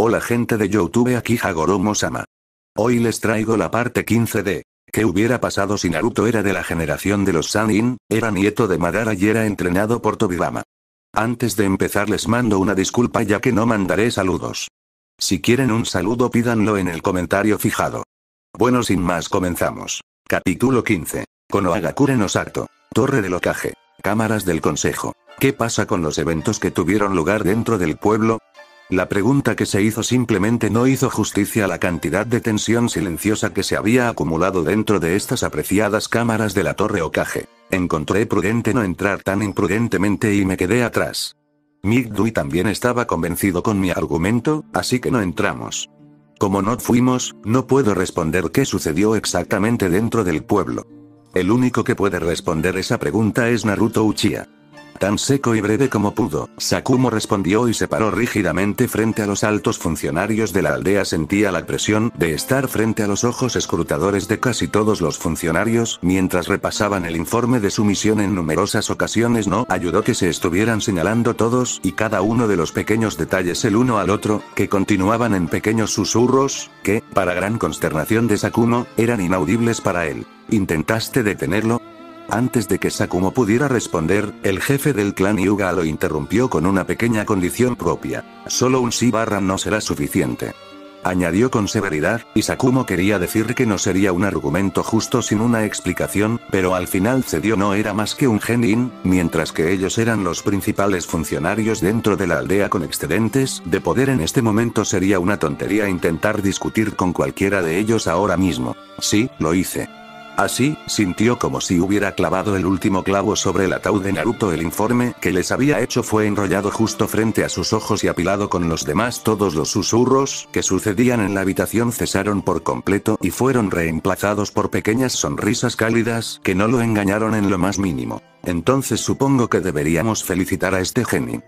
Hola gente de YouTube, aquí Hagoromo-sama. Hoy les traigo la parte 15 de ¿qué hubiera pasado si Naruto era de la generación de los Sannin, era nieto de Madara y era entrenado por Tobirama? Antes de empezar les mando una disculpa ya que no mandaré saludos. Si quieren un saludo pídanlo en el comentario fijado. Bueno, sin más comenzamos. Capítulo 15. Konohagakure no Sato. Torre del Hokage. Cámaras del Consejo. ¿Qué pasa con los eventos que tuvieron lugar dentro del pueblo? La pregunta que se hizo simplemente no hizo justicia a la cantidad de tensión silenciosa que se había acumulado dentro de estas apreciadas cámaras de la Torre Hokage. Encontré prudente no entrar tan imprudentemente y me quedé atrás. Migdui también estaba convencido con mi argumento, así que no entramos. Como no fuimos, no puedo responder qué sucedió exactamente dentro del pueblo. El único que puede responder esa pregunta es Naruto Uchiha. Tan seco y breve como pudo, Sakumo respondió y se paró rígidamente frente a los altos funcionarios de la aldea. Sentía la presión de estar frente a los ojos escrutadores de casi todos los funcionarios mientras repasaban el informe de su misión. En numerosas ocasiones no ayudó que se estuvieran señalando todos y cada uno de los pequeños detalles el uno al otro, que continuaban en pequeños susurros, que, para gran consternación de Sakumo, eran inaudibles para él. ¿Intentaste detenerlo? Antes de que Sakumo pudiera responder, el jefe del clan Hyuga lo interrumpió con una pequeña condición propia. Solo un sí barra no será suficiente. Añadió con severidad, y Sakumo quería decir que no sería un argumento justo sin una explicación, pero al final cedió. No era más que un genin, mientras que ellos eran los principales funcionarios dentro de la aldea con excedentes de poder. En este momento sería una tontería intentar discutir con cualquiera de ellos ahora mismo. Sí, lo hice. Así, sintió como si hubiera clavado el último clavo sobre el ataúd de Naruto. El informe que les había hecho fue enrollado justo frente a sus ojos y apilado con los demás. Todos los susurros que sucedían en la habitación cesaron por completo y fueron reemplazados por pequeñas sonrisas cálidas que no lo engañaron en lo más mínimo. Entonces supongo que deberíamos felicitar a este genio.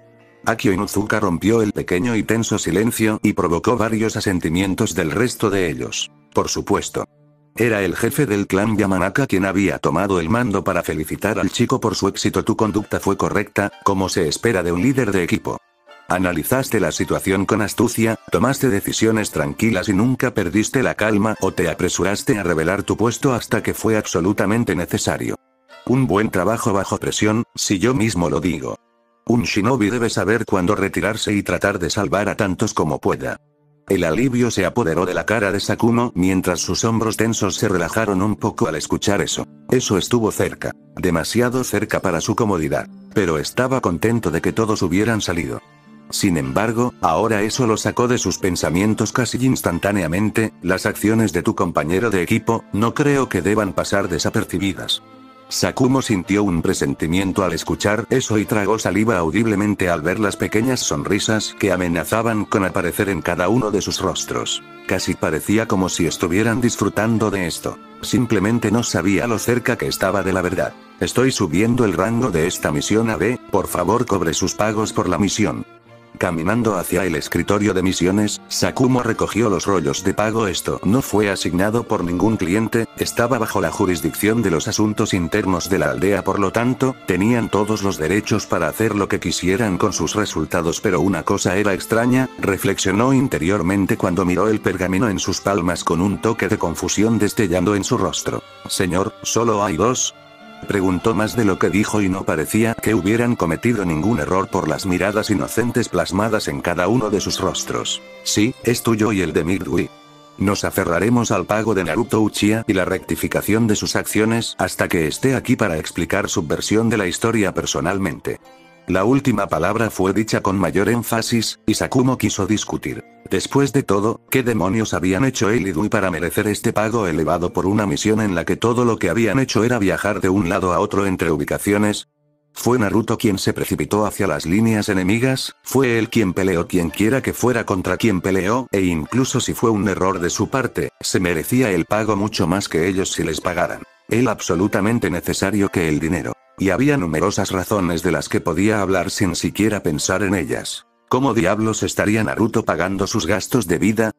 Akio Inuzuka rompió el pequeño y tenso silencio y provocó varios asentimientos del resto de ellos. Por supuesto. Era el jefe del clan Yamanaka quien había tomado el mando para felicitar al chico por su éxito. Tu conducta fue correcta, como se espera de un líder de equipo. Analizaste la situación con astucia, tomaste decisiones tranquilas y nunca perdiste la calma o te apresuraste a revelar tu puesto hasta que fue absolutamente necesario. Un buen trabajo bajo presión, si yo mismo lo digo. Un shinobi debe saber cuándo retirarse y tratar de salvar a tantos como pueda. El alivio se apoderó de la cara de Sakumo mientras sus hombros tensos se relajaron un poco al escuchar eso. Eso estuvo cerca. Demasiado cerca para su comodidad. Pero estaba contento de que todos hubieran salido. Sin embargo, ahora eso lo sacó de sus pensamientos casi instantáneamente. Las acciones de tu compañero de equipo, no creo que deban pasar desapercibidas. Sakumo sintió un presentimiento al escuchar eso y tragó saliva audiblemente al ver las pequeñas sonrisas que amenazaban con aparecer en cada uno de sus rostros. Casi parecía como si estuvieran disfrutando de esto. Simplemente no sabía lo cerca que estaba de la verdad. Estoy subiendo el rango de esta misión a B, por favor cobre sus pagos por la misión. Caminando hacia el escritorio de misiones, Sakumo recogió los rollos de pago. Esto no fue asignado por ningún cliente, estaba bajo la jurisdicción de los asuntos internos de la aldea, por lo tanto, tenían todos los derechos para hacer lo que quisieran con sus resultados. Pero una cosa era extraña, reflexionó interiormente cuando miró el pergamino en sus palmas con un toque de confusión destellando en su rostro. Señor, ¿solo hay dos? Preguntó más de lo que dijo y no parecía que hubieran cometido ningún error por las miradas inocentes plasmadas en cada uno de sus rostros. Sí, es tuyo y el de Migdui. Nos aferraremos al pago de Naruto Uchiha y la rectificación de sus acciones hasta que esté aquí para explicar su versión de la historia personalmente. La última palabra fue dicha con mayor énfasis, y Sakumo quiso discutir. Después de todo, ¿qué demonios habían hecho él y Dui para merecer este pago elevado por una misión en la que todo lo que habían hecho era viajar de un lado a otro entre ubicaciones? ¿Fue Naruto quien se precipitó hacia las líneas enemigas? ¿Fue él quien peleó quien quiera que fuera contra quien peleó? E incluso si fue un error de su parte, se merecía el pago mucho más que ellos si les pagaran. Él absolutamente necesario que el dinero. Y había numerosas razones de las que podía hablar sin siquiera pensar en ellas. ¿Cómo diablos estaría Naruto pagando sus gastos de vida?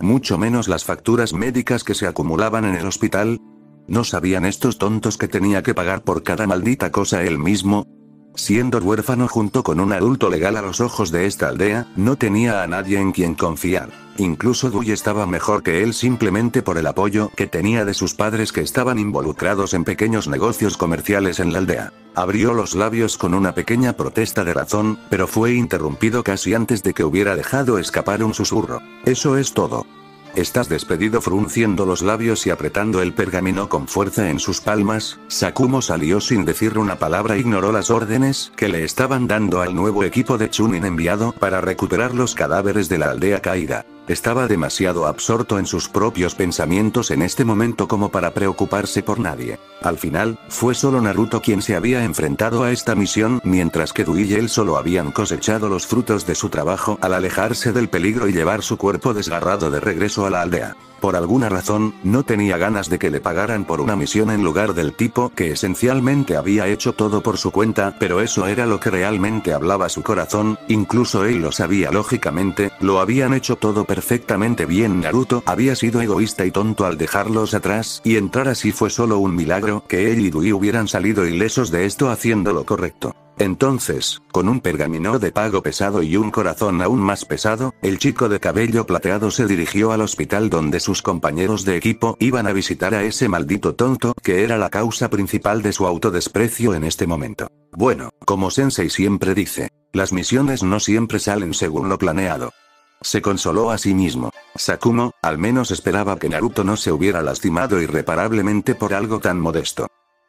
Mucho menos las facturas médicas que se acumulaban en el hospital. ¿No sabían estos tontos que tenía que pagar por cada maldita cosa él mismo? Siendo huérfano junto con un adulto legal a los ojos de esta aldea, no tenía a nadie en quien confiar. Incluso Dewey estaba mejor que él simplemente por el apoyo que tenía de sus padres que estaban involucrados en pequeños negocios comerciales en la aldea. Abrió los labios con una pequeña protesta de razón, pero fue interrumpido casi antes de que hubiera dejado escapar un susurro. Eso es todo. Estás despedido. Frunciendo los labios y apretando el pergamino con fuerza en sus palmas, Sakumo salió sin decir una palabra. Ignoró las órdenes que le estaban dando al nuevo equipo de Chunin enviado para recuperar los cadáveres de la aldea caída. Estaba demasiado absorto en sus propios pensamientos en este momento como para preocuparse por nadie. Al final, fue solo Naruto quien se había enfrentado a esta misión, mientras que Dewey y él solo habían cosechado los frutos de su trabajo al alejarse del peligro y llevar su cuerpo desgarrado de regreso a la aldea. Por alguna razón, no tenía ganas de que le pagaran por una misión en lugar del tipo que esencialmente había hecho todo por su cuenta, pero eso era lo que realmente hablaba su corazón, incluso él lo sabía lógicamente, lo habían hecho todo perfectamente bien. Naruto había sido egoísta y tonto al dejarlos atrás, y entrar así fue solo un milagro que él y Dewey hubieran salido ilesos de esto haciendo lo correcto. Entonces, con un pergamino de pago pesado y un corazón aún más pesado, el chico de cabello plateado se dirigió al hospital donde sus compañeros de equipo iban a visitar a ese maldito tonto que era la causa principal de su autodesprecio en este momento. Bueno, como Sensei siempre dice, las misiones no siempre salen según lo planeado. Se consoló a sí mismo. Sakumo, al menos esperaba que Naruto no se hubiera lastimado irreparablemente por algo tan modesto.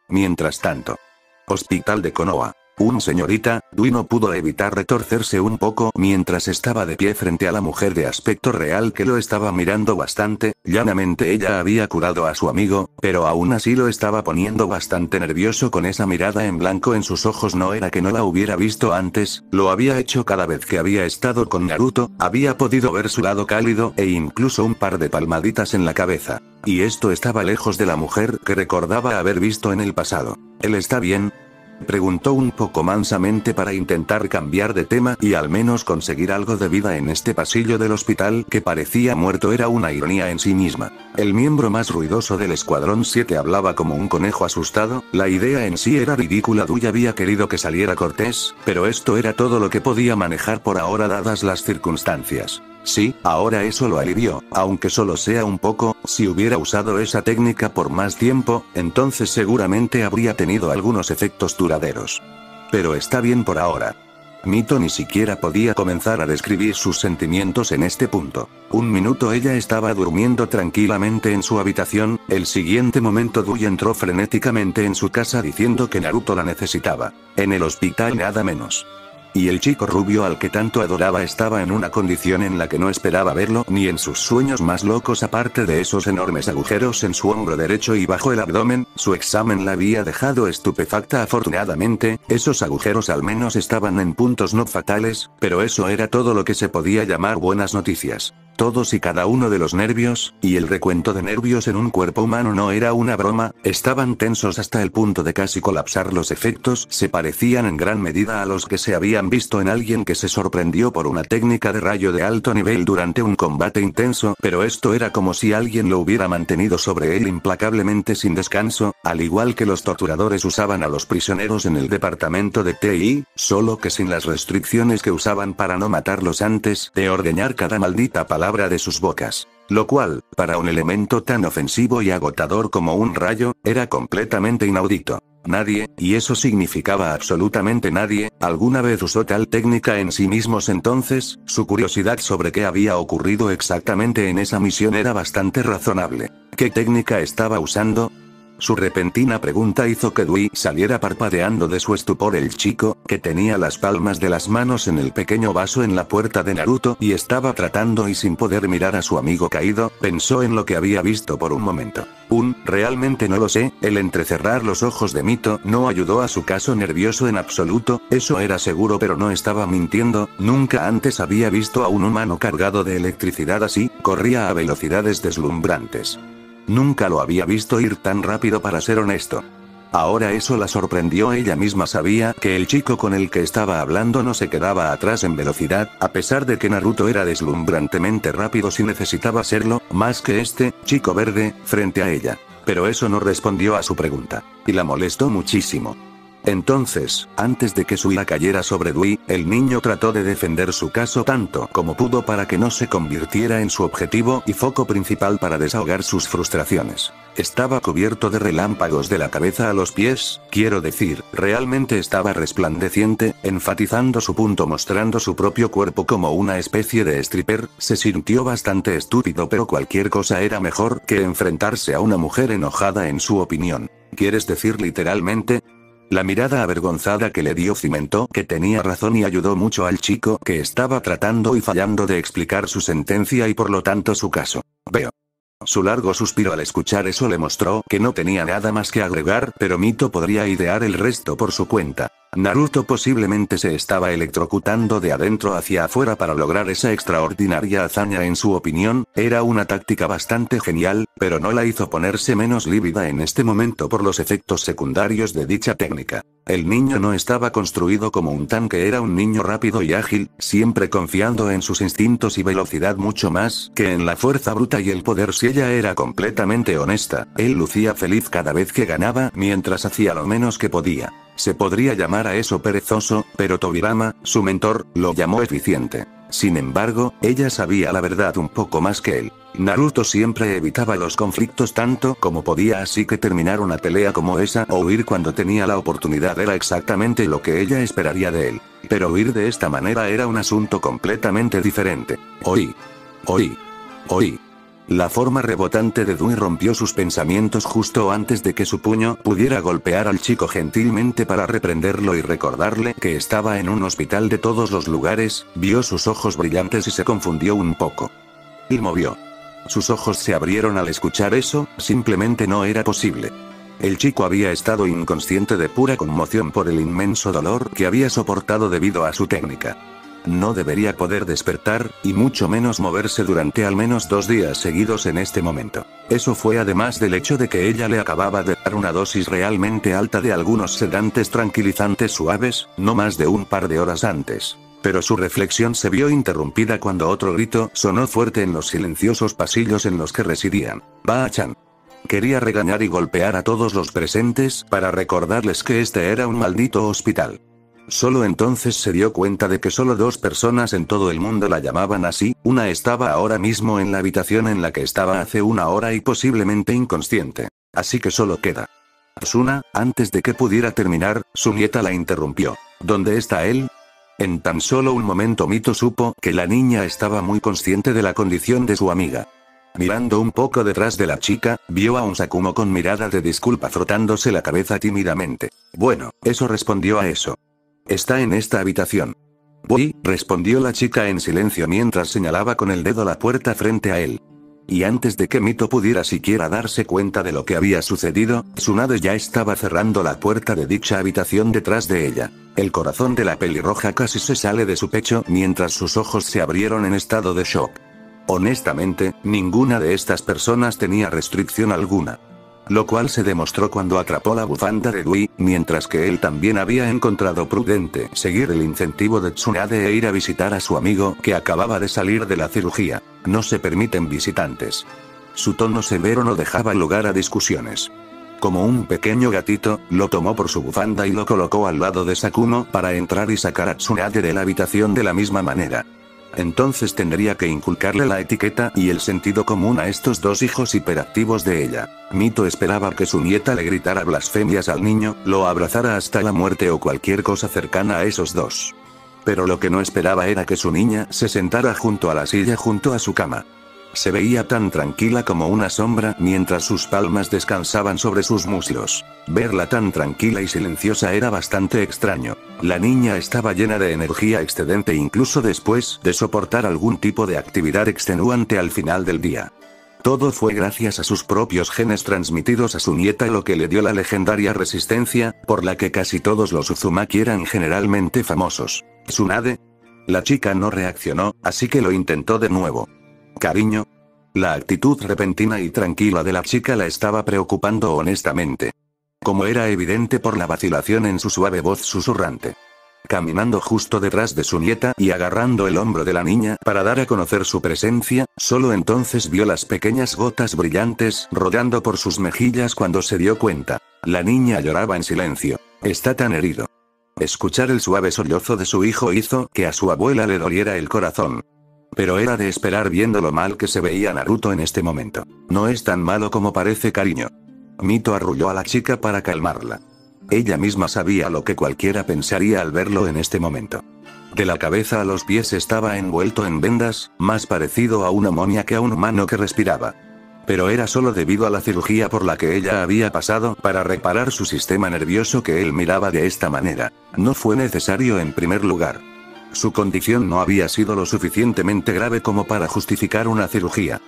Mientras tanto, hospital de Konoha. Señorita, Dewey no pudo evitar retorcerse un poco mientras estaba de pie frente a la mujer de aspecto real que lo estaba mirando bastante. Llanamente ella había curado a su amigo, pero aún así lo estaba poniendo bastante nervioso con esa mirada en blanco en sus ojos. No era que no la hubiera visto antes, lo había hecho cada vez que había estado con Naruto, había podido ver su lado cálido e incluso un par de palmaditas en la cabeza. Y esto estaba lejos de la mujer que recordaba haber visto en el pasado. ¿Él está bien?, preguntó un poco mansamente para intentar cambiar de tema y al menos conseguir algo de vida en este pasillo del hospital que parecía muerto. Era una ironía en sí misma. El miembro más ruidoso del Escuadrón 7 hablaba como un conejo asustado, la idea en sí era ridícula. Dewey había querido que saliera cortés, pero esto era todo lo que podía manejar por ahora dadas las circunstancias. Sí, ahora eso lo alivió, aunque solo sea un poco. Si hubiera usado esa técnica por más tiempo, entonces seguramente habría tenido algunos efectos duraderos. Pero está bien por ahora. Mito ni siquiera podía comenzar a describir sus sentimientos en este punto. Un minuto ella estaba durmiendo tranquilamente en su habitación, el siguiente momento Dewey entró frenéticamente en su casa diciendo que Naruto la necesitaba. En el hospital nada menos. Y el chico rubio al que tanto adoraba estaba en una condición en la que no esperaba verlo ni en sus sueños más locos. Aparte de esos enormes agujeros en su hombro derecho y bajo el abdomen, su examen la había dejado estupefacta. Afortunadamente, esos agujeros al menos estaban en puntos no fatales, pero eso era todo lo que se podía llamar buenas noticias. Todos y cada uno de los nervios, y el recuento de nervios en un cuerpo humano no era una broma, estaban tensos hasta el punto de casi colapsar. Los efectos se parecían en gran medida a los que se habían visto en alguien que se sorprendió por una técnica de rayo de alto nivel durante un combate intenso, pero esto era como si alguien lo hubiera mantenido sobre él implacablemente sin descanso, al igual que los torturadores usaban a los prisioneros en el departamento de TI, solo que sin las restricciones que usaban para no matarlos antes de ordeñar cada maldita palabra de sus bocas. Lo cual, para un elemento tan ofensivo y agotador como un rayo, era completamente inaudito. Nadie, y eso significaba absolutamente nadie, alguna vez usó tal técnica en sí mismos. Entonces, su curiosidad sobre qué había ocurrido exactamente en esa misión era bastante razonable. ¿Qué técnica estaba usando? Su repentina pregunta hizo que Dewey saliera parpadeando de su estupor. El chico, que tenía las palmas de las manos en el pequeño vaso en la puerta de Naruto y estaba tratando y sin poder mirar a su amigo caído, pensó en lo que había visto por un momento. Realmente no lo sé. El entrecerrar los ojos de Mito no ayudó a su caso nervioso en absoluto, eso era seguro, pero no estaba mintiendo. Nunca antes había visto a un humano cargado de electricidad así, corría a velocidades deslumbrantes. Nunca lo había visto ir tan rápido, para ser honesto. Ahora eso la sorprendió. Ella misma sabía que el chico con el que estaba hablando no se quedaba atrás en velocidad, a pesar de que Naruto era deslumbrantemente rápido si necesitaba serlo, más que este chico verde frente a ella. Pero eso no respondió a su pregunta, y la molestó muchísimo. Entonces, antes de que su ira cayera sobre Dewey, el niño trató de defender su caso tanto como pudo para que no se convirtiera en su objetivo y foco principal para desahogar sus frustraciones. Estaba cubierto de relámpagos de la cabeza a los pies, quiero decir, realmente estaba resplandeciente, enfatizando su punto mostrando su propio cuerpo como una especie de stripper. Se sintió bastante estúpido, pero cualquier cosa era mejor que enfrentarse a una mujer enojada en su opinión. ¿Quieres decir literalmente? La mirada avergonzada que le dio cimentó que tenía razón y ayudó mucho al chico que estaba tratando y fallando de explicar su sentencia y por lo tanto su caso. Veo. Su largo suspiro al escuchar eso le mostró que no tenía nada más que agregar, pero Mito podría idear el resto por su cuenta. Naruto posiblemente se estaba electrocutando de adentro hacia afuera para lograr esa extraordinaria hazaña. En su opinión, era una táctica bastante genial, pero no la hizo ponerse menos lívida en este momento por los efectos secundarios de dicha técnica. El niño no estaba construido como un tanque, era un niño rápido y ágil, siempre confiando en sus instintos y velocidad mucho más que en la fuerza bruta y el poder. Si ella era completamente honesta, él lucía feliz cada vez que ganaba mientras hacía lo menos que podía. Se podría llamar a eso perezoso, pero Tobirama, su mentor, lo llamó eficiente. Sin embargo, ella sabía la verdad un poco más que él. Naruto siempre evitaba los conflictos tanto como podía, así que terminar una pelea como esa o huir cuando tenía la oportunidad era exactamente lo que ella esperaría de él. Pero huir de esta manera era un asunto completamente diferente. Oí. La forma rebotante de Dewey rompió sus pensamientos justo antes de que su puño pudiera golpear al chico gentilmente para reprenderlo y recordarle que estaba en un hospital de todos los lugares. Vio sus ojos brillantes y se confundió un poco. Y movió. Sus ojos se abrieron al escuchar eso, simplemente no era posible. El chico había estado inconsciente de pura conmoción por el inmenso dolor que había soportado debido a su técnica. No debería poder despertar, y mucho menos moverse durante al menos 2 días seguidos en este momento. Eso fue además del hecho de que ella le acababa de dar una dosis realmente alta de algunos sedantes tranquilizantes suaves, no más de un par de horas antes. Pero su reflexión se vio interrumpida cuando otro grito sonó fuerte en los silenciosos pasillos en los que residían. Ba-chan. Quería regañar y golpear a todos los presentes para recordarles que este era un maldito hospital. Solo entonces se dio cuenta de que solo 2 personas en todo el mundo la llamaban así. Una estaba ahora mismo en la habitación en la que estaba hace 1 hora y posiblemente inconsciente. Así que solo queda Asuna. Antes de que pudiera terminar, su nieta la interrumpió. ¿Dónde está él? En tan solo un momento Mito supo que la niña estaba muy consciente de la condición de su amiga. Mirando un poco detrás de la chica, vio a un Sakumo con mirada de disculpa frotándose la cabeza tímidamente. Bueno, eso respondió a eso. Está en esta habitación. Voy, respondió la chica en silencio mientras señalaba con el dedo la puerta frente a él. Y antes de que Mito pudiera siquiera darse cuenta de lo que había sucedido, Tsunade ya estaba cerrando la puerta de dicha habitación detrás de ella. El corazón de la pelirroja casi se sale de su pecho mientras sus ojos se abrieron en estado de shock. Honestamente, ninguna de estas personas tenía restricción alguna. Lo cual se demostró cuando atrapó la bufanda de Dewey, mientras que él también había encontrado prudente seguir el incentivo de Tsunade e ir a visitar a su amigo que acababa de salir de la cirugía. No se permiten visitantes. Su tono severo no dejaba lugar a discusiones. Como un pequeño gatito, lo tomó por su bufanda y lo colocó al lado de Sakumo para entrar y sacar a Tsunade de la habitación de la misma manera. Entonces tendría que inculcarle la etiqueta y el sentido común a estos 2 hijos hiperactivos de ella. Mito esperaba que su nieta le gritara blasfemias al niño, lo abrazara hasta la muerte o cualquier cosa cercana a esos 2. Pero lo que no esperaba era que su niña se sentara junto a la silla junto a su cama. Se veía tan tranquila como una sombra mientras sus palmas descansaban sobre sus muslos. Verla tan tranquila y silenciosa era bastante extraño. La niña estaba llena de energía excedente incluso después de soportar algún tipo de actividad extenuante al final del día. Todo fue gracias a sus propios genes transmitidos a su nieta, lo que le dio la legendaria resistencia, por la que casi todos los Uzumaki eran generalmente famosos. ¿Tsunade? La chica no reaccionó, así que lo intentó de nuevo. Cariño. La actitud repentina y tranquila de la chica la estaba preocupando honestamente. Como era evidente por la vacilación en su suave voz susurrante. Caminando justo detrás de su nieta y agarrando el hombro de la niña para dar a conocer su presencia, solo entonces vio las pequeñas gotas brillantes rodando por sus mejillas cuando se dio cuenta. La niña lloraba en silencio. Está tan herido. Escuchar el suave sollozo de su hijo hizo que a su abuela le doliera el corazón. Pero era de esperar viendo lo mal que se veía Naruto en este momento. No es tan malo como parece, cariño. Mito arrulló a la chica para calmarla. Ella misma sabía lo que cualquiera pensaría al verlo en este momento. De la cabeza a los pies estaba envuelto en vendas, más parecido a una momia que a un humano que respiraba. Pero era solo debido a la cirugía por la que ella había pasado para reparar su sistema nervioso que él miraba de esta manera. No fue necesario en primer lugar. Su condición no había sido lo suficientemente grave como para justificar una cirugía.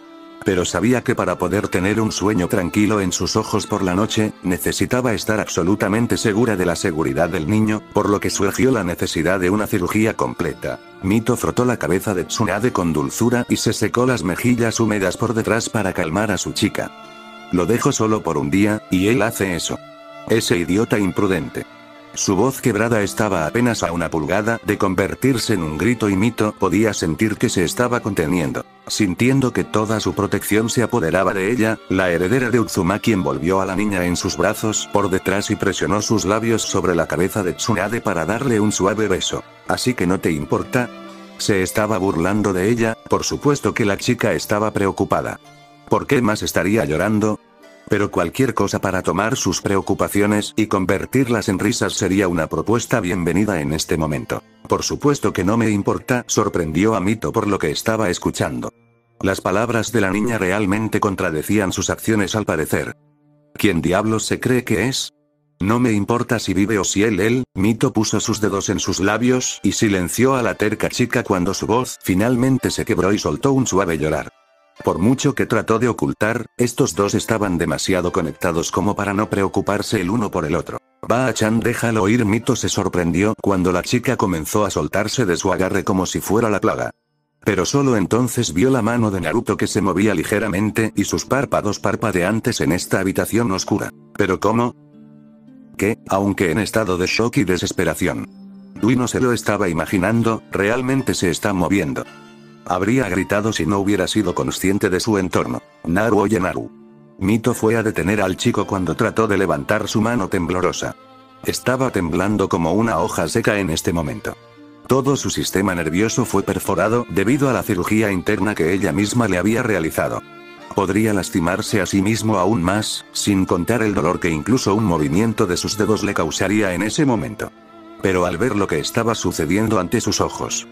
Pero sabía que para poder tener un sueño tranquilo en sus ojos por la noche, necesitaba estar absolutamente segura de la seguridad del niño, por lo que surgió la necesidad de una cirugía completa. Mito frotó la cabeza de Tsunade con dulzura y se secó las mejillas húmedas por detrás para calmar a su chica. Lo dejo solo por un día, y él hace eso. Ese idiota imprudente. Su voz quebrada estaba apenas a una pulgada de convertirse en un grito y Mito podía sentir que se estaba conteniendo. Sintiendo que toda su protección se apoderaba de ella, la heredera de Uzumaki envolvió a la niña en sus brazos por detrás y presionó sus labios sobre la cabeza de Tsunade para darle un suave beso. ¿Así que no te importa? Se estaba burlando de ella, por supuesto que la chica estaba preocupada. ¿Por qué más estaría llorando? Pero cualquier cosa para tomar sus preocupaciones y convertirlas en risas sería una propuesta bienvenida en este momento. Por supuesto que no me importa, sorprendió a Mito por lo que estaba escuchando. Las palabras de la niña realmente contradecían sus acciones al parecer. ¿Quién diablos se cree que es? No me importa si vive o si él, Mito puso sus dedos en sus labios y silenció a la terca chica cuando su voz finalmente se quebró y soltó un suave llorar. Por mucho que trató de ocultar, estos dos estaban demasiado conectados como para no preocuparse el uno por el otro. Ba-chan, déjalo ir. Mito se sorprendió cuando la chica comenzó a soltarse de su agarre como si fuera la plaga. Pero solo entonces vio la mano de Naruto que se movía ligeramente y sus párpados parpadeantes en esta habitación oscura. ¿Pero cómo? ¿Qué? Aunque en estado de shock y desesperación. Dui no se lo estaba imaginando, realmente se está moviendo. Habría gritado si no hubiera sido consciente de su entorno. Naru, oye Naru. Mito fue a detener al chico cuando trató de levantar su mano temblorosa. Estaba temblando como una hoja seca en este momento. Todo su sistema nervioso fue perforado debido a la cirugía interna que ella misma le había realizado. Podría lastimarse a sí mismo aún más, sin contar el dolor que incluso un movimiento de sus dedos le causaría en ese momento. Pero al ver lo que estaba sucediendo ante sus ojos,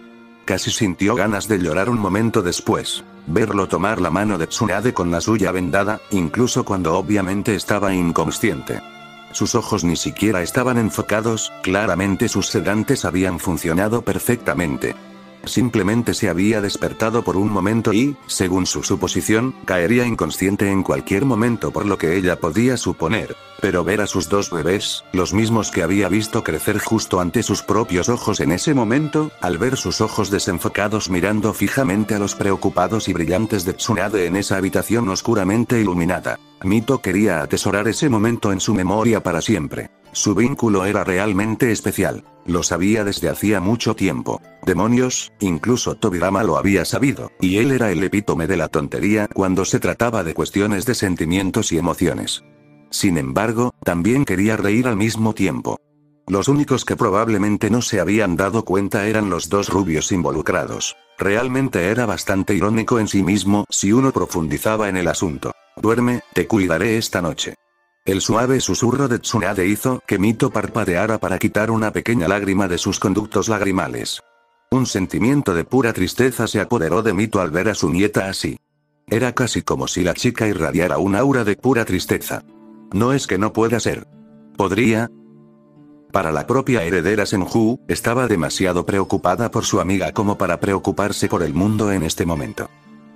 casi sintió ganas de llorar un momento después. Verlo tomar la mano de Tsunade con la suya vendada, incluso cuando obviamente estaba inconsciente. Sus ojos ni siquiera estaban enfocados, claramente sus sedantes habían funcionado perfectamente. Simplemente se había despertado por un momento y, según su suposición, caería inconsciente en cualquier momento por lo que ella podía suponer. Pero ver a sus dos bebés, los mismos que había visto crecer justo ante sus propios ojos en ese momento, al ver sus ojos desenfocados mirando fijamente a los preocupados y brillantes de Tsunade en esa habitación oscuramente iluminada, Mito quería atesorar ese momento en su memoria para siempre. Su vínculo era realmente especial. Lo sabía desde hacía mucho tiempo. Demonios, incluso Tobirama lo había sabido, y él era el epítome de la tontería cuando se trataba de cuestiones de sentimientos y emociones. Sin embargo, también quería reír al mismo tiempo. Los únicos que probablemente no se habían dado cuenta eran los dos rubios involucrados. Realmente era bastante irónico en sí mismo si uno profundizaba en el asunto. Duerme, te cuidaré esta noche. El suave susurro de Tsunade hizo que Mito parpadeara para quitar una pequeña lágrima de sus conductos lagrimales. Un sentimiento de pura tristeza se apoderó de Mito al ver a su nieta así. Era casi como si la chica irradiara un aura de pura tristeza. No es que no pueda ser. ¿Podría? Para la propia heredera Senju, estaba demasiado preocupada por su amiga como para preocuparse por el mundo en este momento.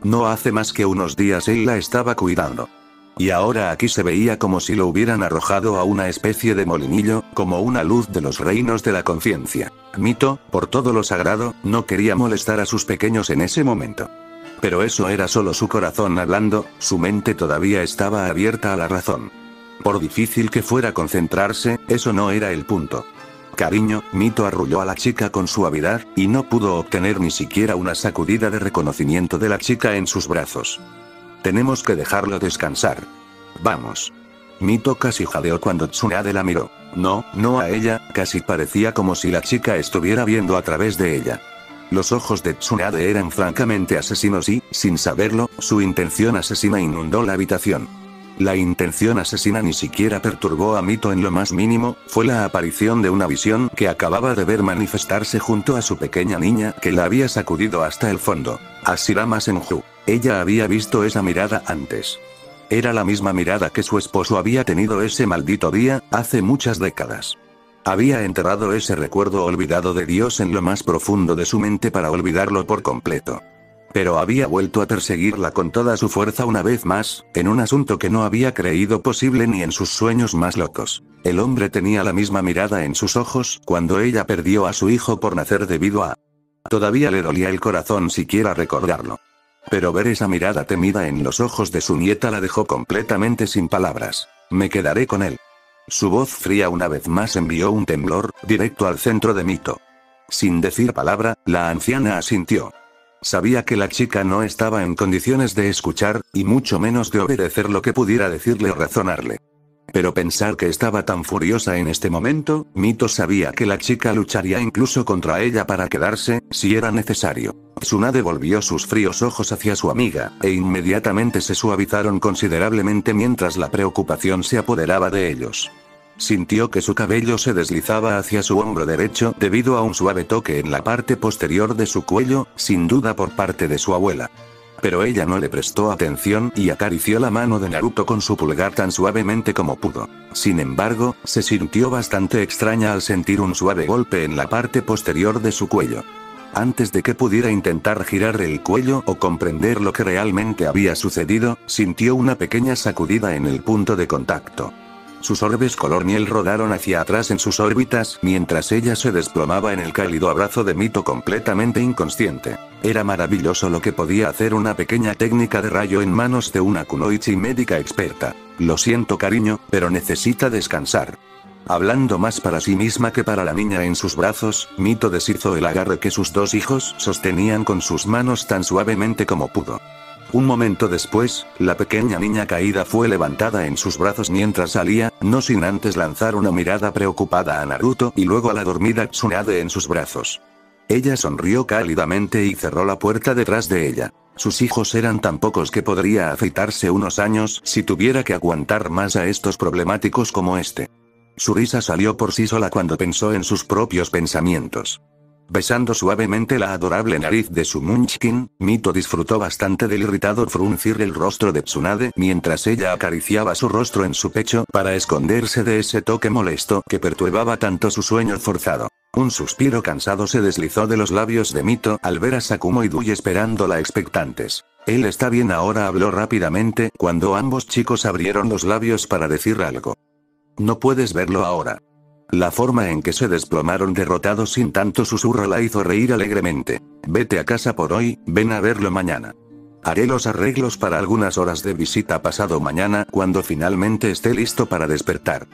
No hace más que unos días él la estaba cuidando. Y ahora aquí se veía como si lo hubieran arrojado a una especie de molinillo, como una luz de los reinos de la conciencia. Mito, por todo lo sagrado, no quería molestar a sus pequeños en ese momento. Pero eso era solo su corazón hablando, su mente todavía estaba abierta a la razón. Por difícil que fuera concentrarse, eso no era el punto. Cariño, Mito arrulló a la chica con suavidad, y no pudo obtener ni siquiera una sacudida de reconocimiento de la chica en sus brazos. Tenemos que dejarlo descansar. Vamos. Mito casi jadeó cuando Tsunade la miró. No a ella, casi parecía como si la chica estuviera viendo a través de ella. Los ojos de Tsunade eran francamente asesinos y, sin saberlo, su intención asesina inundó la habitación. La intención asesina ni siquiera perturbó a Mito en lo más mínimo, fue la aparición de una visión que acababa de ver manifestarse junto a su pequeña niña que la había sacudido hasta el fondo. Ashirama Senju. Ella había visto esa mirada antes. Era la misma mirada que su esposo había tenido ese maldito día, hace muchas décadas. Había enterrado ese recuerdo olvidado de Dios en lo más profundo de su mente para olvidarlo por completo. Pero había vuelto a perseguirla con toda su fuerza una vez más, en un asunto que no había creído posible ni en sus sueños más locos. El hombre tenía la misma mirada en sus ojos cuando ella perdió a su hijo por nacer debido a... Todavía le dolía el corazón siquiera recordarlo. Pero ver esa mirada temida en los ojos de su nieta la dejó completamente sin palabras. Me quedaré con él. Su voz fría una vez más envió un temblor, directo al centro de Mito. Sin decir palabra, la anciana asintió. Sabía que la chica no estaba en condiciones de escuchar, y mucho menos de obedecer lo que pudiera decirle o razonarle. Pero pensar que estaba tan furiosa en este momento, Mito sabía que la chica lucharía incluso contra ella para quedarse, si era necesario. Tsunade volvió sus fríos ojos hacia su amiga, e inmediatamente se suavizaron considerablemente mientras la preocupación se apoderaba de ellos. Sintió que su cabello se deslizaba hacia su hombro derecho debido a un suave toque en la parte posterior de su cuello, sin duda por parte de su abuela. Pero ella no le prestó atención y acarició la mano de Naruto con su pulgar tan suavemente como pudo. Sin embargo, se sintió bastante extraña al sentir un suave golpe en la parte posterior de su cuello. Antes de que pudiera intentar girar el cuello o comprender lo que realmente había sucedido, sintió una pequeña sacudida en el punto de contacto. Sus orbes color miel rodaron hacia atrás en sus órbitas mientras ella se desplomaba en el cálido abrazo de Mito completamente inconsciente. Era maravilloso lo que podía hacer una pequeña técnica de rayo en manos de una kunoichi médica experta. Lo siento cariño, pero necesita descansar. Hablando más para sí misma que para la niña en sus brazos, Mito deshizo el agarre que sus dos hijos sostenían con sus manos tan suavemente como pudo. Un momento después, la pequeña niña caída fue levantada en sus brazos mientras salía, no sin antes lanzar una mirada preocupada a Naruto y luego a la dormida Tsunade en sus brazos. Ella sonrió cálidamente y cerró la puerta detrás de ella. Sus hijos eran tan pocos que podría afeitarse unos años si tuviera que aguantar más a estos problemáticos como este. Su risa salió por sí sola cuando pensó en sus propios pensamientos. Besando suavemente la adorable nariz de su Munchkin, Mito disfrutó bastante del irritado fruncir el rostro de Tsunade mientras ella acariciaba su rostro en su pecho para esconderse de ese toque molesto que perturbaba tanto su sueño forzado. Un suspiro cansado se deslizó de los labios de Mito al ver a Sakumo y Dui esperándola expectantes. Él está bien ahora, habló rápidamente cuando ambos chicos abrieron los labios para decir algo. No puedes verlo ahora. La forma en que se desplomaron derrotados sin tanto susurro la hizo reír alegremente. Vete a casa por hoy, ven a verlo mañana. Haré los arreglos para algunas horas de visita pasado mañana cuando finalmente esté listo para despertar.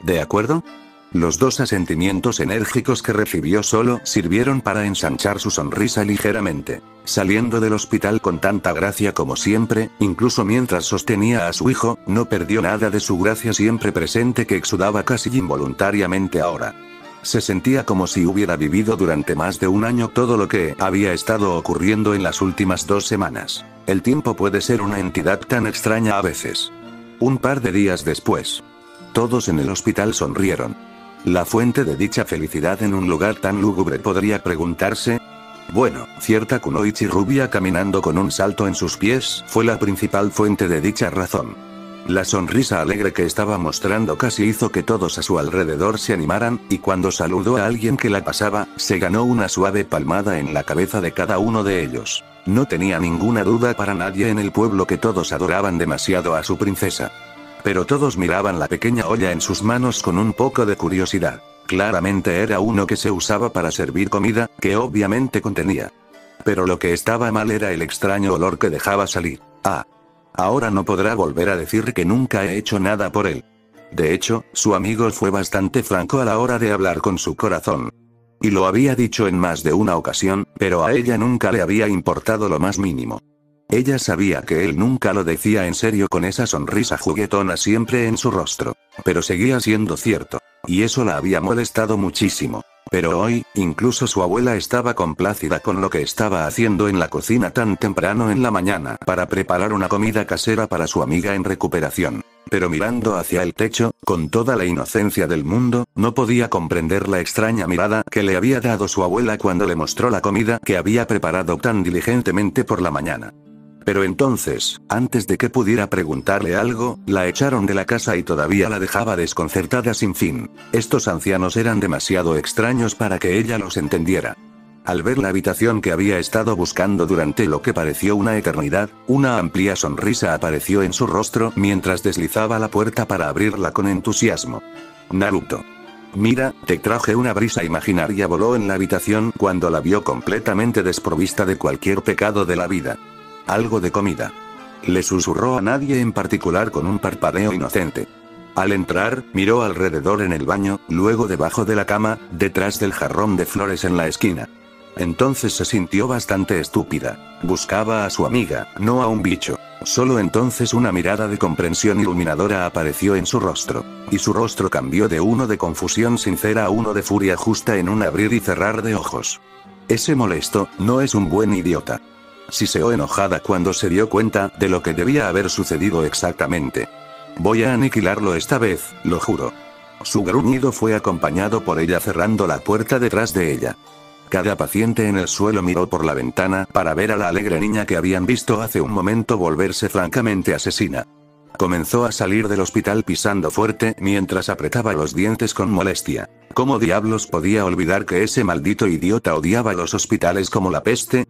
¿De acuerdo? Los dos asentimientos enérgicos que recibió solo sirvieron para ensanchar su sonrisa ligeramente. Saliendo del hospital con tanta gracia como siempre, incluso mientras sostenía a su hijo, no perdió nada de su gracia siempre presente que exudaba casi involuntariamente ahora. Se sentía como si hubiera vivido durante más de un año todo lo que había estado ocurriendo en las últimas 2 semanas. El tiempo puede ser una entidad tan extraña a veces. Un par de días después, todos en el hospital sonrieron. La fuente de dicha felicidad en un lugar tan lúgubre podría preguntarse. Bueno, cierta kunoichi rubia caminando con un salto en sus pies fue la principal fuente de dicha razón. La sonrisa alegre que estaba mostrando casi hizo que todos a su alrededor se animaran, y cuando saludó a alguien que la pasaba, se ganó una suave palmada en la cabeza de cada uno de ellos. No tenía ninguna duda para nadie en el pueblo que todos adoraban demasiado a su princesa. Pero todos miraban la pequeña olla en sus manos con un poco de curiosidad. Claramente era uno que se usaba para servir comida, que obviamente contenía. Pero lo que estaba mal era el extraño olor que dejaba salir. Ahora no podrá volver a decir que nunca he hecho nada por él. De hecho, su amigo fue bastante franco a la hora de hablar con su corazón. Y lo había dicho en más de una ocasión, pero a ella nunca le había importado lo más mínimo. Ella sabía que él nunca lo decía en serio con esa sonrisa juguetona siempre en su rostro. Pero seguía siendo cierto. Y eso la había molestado muchísimo. Pero hoy, incluso su abuela estaba complacida con lo que estaba haciendo en la cocina tan temprano en la mañana para preparar una comida casera para su amiga en recuperación. Pero mirando hacia el techo, con toda la inocencia del mundo, no podía comprender la extraña mirada que le había dado su abuela cuando le mostró la comida que había preparado tan diligentemente por la mañana. Pero entonces, antes de que pudiera preguntarle algo, la echaron de la casa y todavía la dejaba desconcertada sin fin. Estos ancianos eran demasiado extraños para que ella los entendiera. Al ver la habitación que había estado buscando durante lo que pareció una eternidad, una amplia sonrisa apareció en su rostro mientras deslizaba la puerta para abrirla con entusiasmo. Naruto. Mira, te traje una brisa imaginaria. Voló en la habitación cuando la vio completamente desprovista de cualquier pecado de la vida. Algo de comida. Le susurró a nadie en particular con un parpadeo inocente. Al entrar, miró alrededor en el baño, luego debajo de la cama, detrás del jarrón de flores en la esquina. Entonces se sintió bastante estúpida. Buscaba a su amiga, no a un bicho. Solo entonces una mirada de comprensión iluminadora apareció en su rostro. Y su rostro cambió de uno de confusión sincera a uno de furia justa en un abrir y cerrar de ojos. Ese molesto, no es un buen idiota. Siseó enojada cuando se dio cuenta de lo que debía haber sucedido exactamente. Voy a aniquilarlo esta vez, lo juro. Su gruñido fue acompañado por ella cerrando la puerta detrás de ella. Cada paciente en el suelo miró por la ventana para ver a la alegre niña que habían visto hace un momento volverse francamente asesina. Comenzó a salir del hospital pisando fuerte mientras apretaba los dientes con molestia. ¿Cómo diablos podía olvidar que ese maldito idiota odiaba los hospitales como la peste?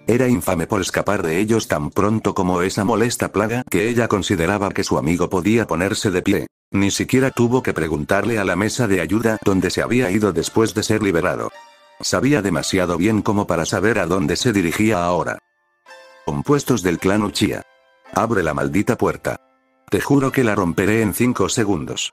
Era infame por escapar de ellos tan pronto como esa molesta plaga que ella consideraba que su amigo podía ponerse de pie. Ni siquiera tuvo que preguntarle a la mesa de ayuda donde se había ido después de ser liberado. Sabía demasiado bien como para saber a dónde se dirigía ahora. Compuestos del clan Uchiha. Abre la maldita puerta. Te juro que la romperé en 5 segundos.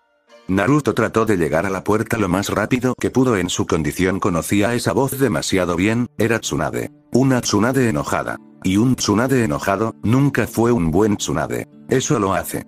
Naruto trató de llegar a la puerta lo más rápido que pudo. En su condición conocía esa voz demasiado bien, era Tsunade. Una Tsunade enojada. Y un Tsunade enojado, nunca fue un buen Tsunade. Eso lo hace.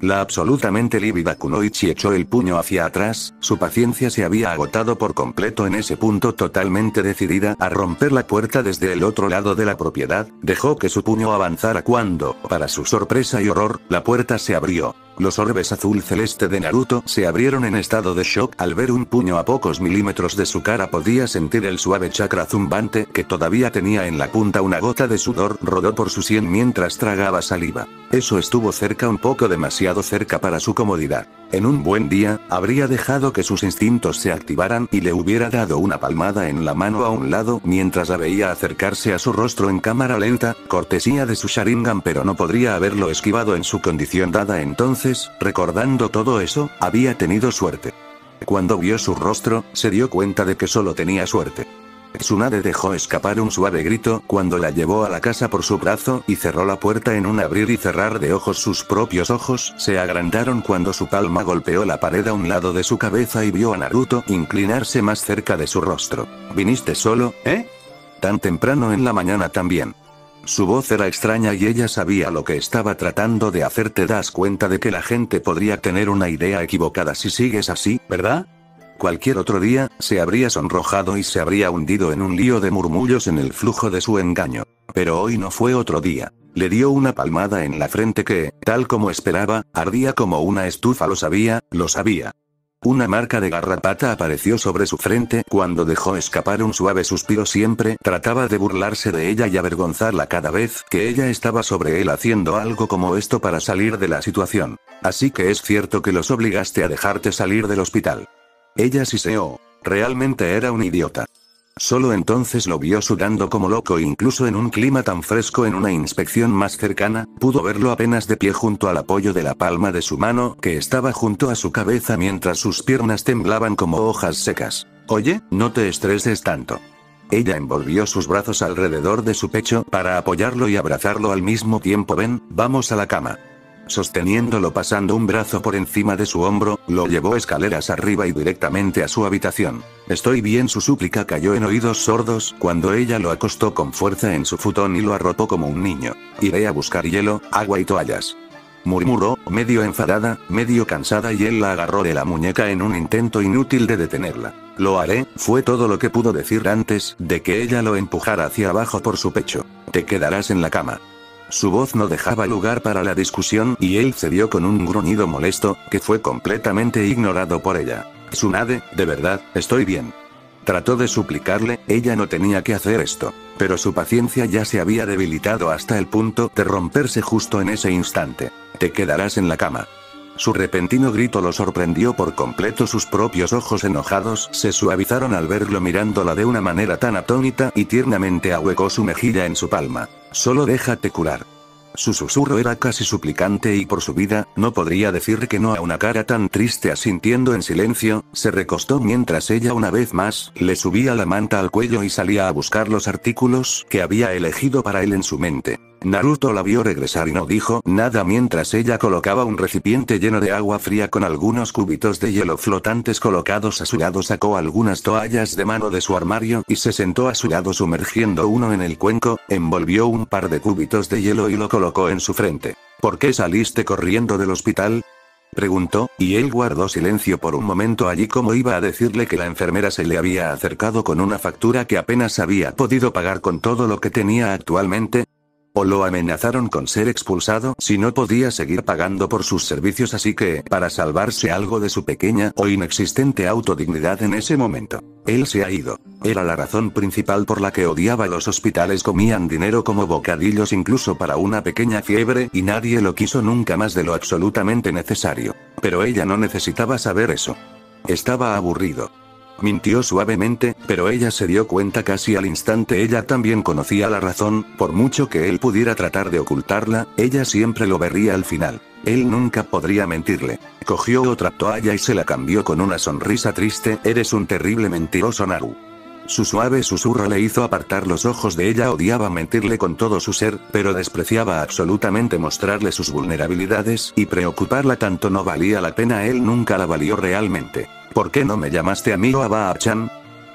La absolutamente lívida Kunoichi echó el puño hacia atrás, su paciencia se había agotado por completo en ese punto. Totalmente decidida a romper la puerta desde el otro lado de la propiedad, dejó que su puño avanzara cuando, para su sorpresa y horror, la puerta se abrió. Los orbes azul celeste de Naruto se abrieron en estado de shock al ver un puño a pocos milímetros de su cara. Podía sentir el suave chakra zumbante que todavía tenía en la punta. Una gota de sudor rodó por su sien mientras tragaba saliva. Eso estuvo cerca, un poco demasiado cerca para su comodidad. En un buen día, habría dejado que sus instintos se activaran y le hubiera dado una palmada en la mano a un lado mientras la veía acercarse a su rostro en cámara lenta, cortesía de su Sharingan, pero no podría haberlo esquivado en su condición dada. Entonces, recordando todo eso, había tenido suerte. Cuando vio su rostro, se dio cuenta de que solo tenía suerte. Tsunade dejó escapar un suave grito cuando la llevó a la casa por su brazo y cerró la puerta en un abrir y cerrar de ojos. Sus propios ojos se agrandaron cuando su palma golpeó la pared a un lado de su cabeza y vio a Naruto inclinarse más cerca de su rostro. ¿Viniste solo, Tan temprano en la mañana también. Su voz era extraña y ella sabía lo que estaba tratando de hacer. Te das cuenta de que la gente podría tener una idea equivocada si sigues así, ¿verdad? Cualquier otro día, se habría sonrojado y se habría hundido en un lío de murmullos en el flujo de su engaño. Pero hoy no fue otro día. Le dio una palmada en la frente que, tal como esperaba, ardía como una estufa. Lo sabía, lo sabía. Una marca de garrapata apareció sobre su frente cuando dejó escapar un suave suspiro. Siempre trataba de burlarse de ella y avergonzarla cada vez que ella estaba sobre él haciendo algo como esto para salir de la situación. Así que es cierto que los obligaste a dejarte salir del hospital. Ella siseó. Realmente era un idiota. Solo entonces lo vio sudando como loco. Incluso en un clima tan fresco. En una inspección más cercana, pudo verlo apenas de pie junto al apoyo de la palma de su mano que estaba junto a su cabeza mientras sus piernas temblaban como hojas secas. Oye, no te estreses tanto. Ella envolvió sus brazos alrededor de su pecho para apoyarlo y abrazarlo al mismo tiempo. Ven, vamos a la cama. Sosteniéndolo pasando un brazo por encima de su hombro, lo llevó escaleras arriba y directamente a su habitación. Estoy bien, su súplica cayó en oídos sordos cuando ella lo acostó con fuerza en su futón y lo arropó como un niño. Iré a buscar hielo, agua y toallas, murmuró, medio enfadada, medio cansada, y él la agarró de la muñeca en un intento inútil de detenerla. Lo haré, fue todo lo que pudo decir antes de que ella lo empujara hacia abajo por su pecho. Te quedarás en la cama. Su voz no dejaba lugar para la discusión y él cedió con un gruñido molesto, que fue completamente ignorado por ella. Tsunade, de verdad, estoy bien. Trató de suplicarle, ella no tenía que hacer esto. Pero su paciencia ya se había debilitado hasta el punto de romperse justo en ese instante. Te quedarás en la cama. Su repentino grito lo sorprendió por completo. Sus propios ojos enojados se suavizaron al verlo mirándola de una manera tan atónita y tiernamente ahuecó su mejilla en su palma. Solo déjate curar. Su susurro era casi suplicante y por su vida, no podría decir que no a una cara tan triste. Asintiendo en silencio, se recostó mientras ella una vez más, le subía la manta al cuello y salía a buscar los artículos que había elegido para él en su mente. Naruto la vio regresar y no dijo nada mientras ella colocaba un recipiente lleno de agua fría con algunos cubitos de hielo flotantes colocados a su lado. Sacó algunas toallas de mano de su armario y se sentó a su lado sumergiendo uno en el cuenco, envolvió un par de cubitos de hielo y lo colocó en su frente. ¿Por qué saliste corriendo del hospital?, preguntó, y él guardó silencio por un momento allí, como iba a decirle que la enfermera se le había acercado con una factura que apenas había podido pagar con todo lo que tenía actualmente. O lo amenazaron con ser expulsado si no podía seguir pagando por sus servicios, así que, para salvarse algo de su pequeña o inexistente autodignidad en ese momento, él se ha ido. Era la razón principal por la que odiaba los hospitales. Comían dinero como bocadillos incluso para una pequeña fiebre y nadie lo quiso nunca más de lo absolutamente necesario. Pero ella no necesitaba saber eso. Estaba aburrido. Mintió suavemente, pero ella se dio cuenta casi al instante. Ella también conocía la razón, por mucho que él pudiera tratar de ocultarla, ella siempre lo vería al final. Él nunca podría mentirle. Cogió otra toalla y se la cambió con una sonrisa triste. Eres un terrible mentiroso, Naru. Su suave susurro le hizo apartar los ojos de ella. Odiaba mentirle con todo su ser, pero despreciaba absolutamente mostrarle sus vulnerabilidades y preocuparla tanto. No valía la pena, él nunca la valió realmente. ¿Por qué no me llamaste a mí o a Baa-chan?,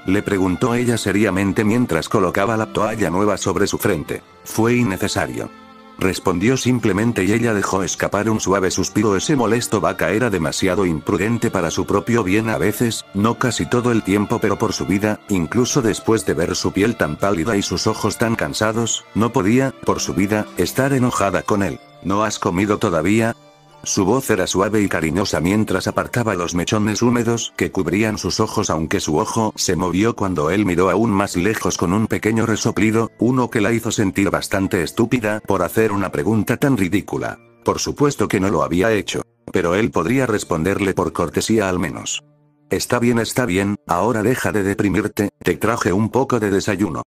le preguntó ella seriamente mientras colocaba la toalla nueva sobre su frente. Fue innecesario, respondió simplemente, y ella dejó escapar un suave suspiro. Ese molesto Baka era demasiado imprudente para su propio bien a veces, no casi todo el tiempo, pero por su vida, incluso después de ver su piel tan pálida y sus ojos tan cansados, no podía, por su vida, estar enojada con él. ¿No has comido todavía? Su voz era suave y cariñosa mientras apartaba los mechones húmedos que cubrían sus ojos, aunque su ojo se movió cuando él miró aún más lejos con un pequeño resoplido, uno que la hizo sentir bastante estúpida por hacer una pregunta tan ridícula. Por supuesto que no lo había hecho, pero él podría responderle por cortesía al menos. Está bien, ahora deja de deprimirte, te traje un poco de desayuno.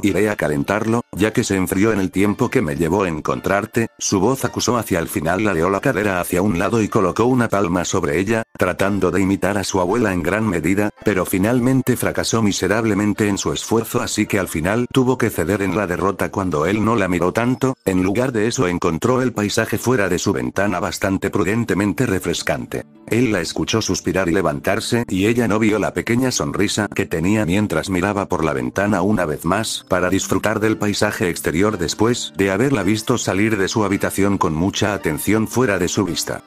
Iré a calentarlo, ya que se enfrió en el tiempo que me llevó a encontrarte. Su voz acusó. Hacia el final ladeó la cadera hacia un lado y colocó una palma sobre ella, tratando de imitar a su abuela en gran medida, pero finalmente fracasó miserablemente en su esfuerzo, así que al final tuvo que ceder en la derrota. Cuando él no la miró tanto, en lugar de eso encontró el paisaje fuera de su ventana bastante prudentemente refrescante. Él la escuchó suspirar y levantarse, y ella no vio la pequeña sonrisa que tenía mientras miraba por la ventana una vez más, para disfrutar del paisaje exterior después de haberla visto salir de su habitación con mucha atención fuera de su vista.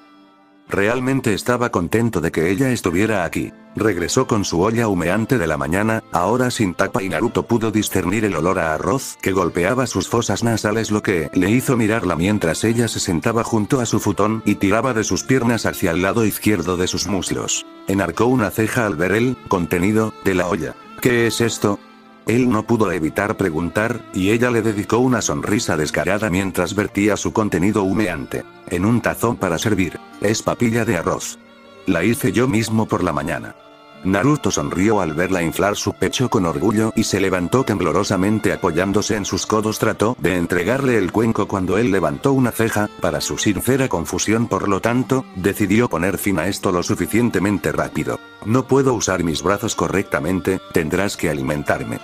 Realmente estaba contento de que ella estuviera aquí. Regresó con su olla humeante de la mañana, ahora sin tapa, y Naruto pudo discernir el olor a arroz que golpeaba sus fosas nasales, lo que le hizo mirarla mientras ella se sentaba junto a su futón y tiraba de sus piernas hacia el lado izquierdo de sus muslos. Enarcó una ceja al ver el contenido de la olla. ¿Qué es esto? Él no pudo evitar preguntar, y ella le dedicó una sonrisa descarada mientras vertía su contenido humeante en un tazón para servir. Es papilla de arroz. La hice yo mismo por la mañana. Naruto sonrió al verla inflar su pecho con orgullo y se levantó temblorosamente apoyándose en sus codos. Trató de entregarle el cuenco cuando él levantó una ceja, para su sincera confusión. Por lo tanto, decidió poner fin a esto lo suficientemente rápido. No puedo usar mis brazos correctamente, tendrás que alimentarme.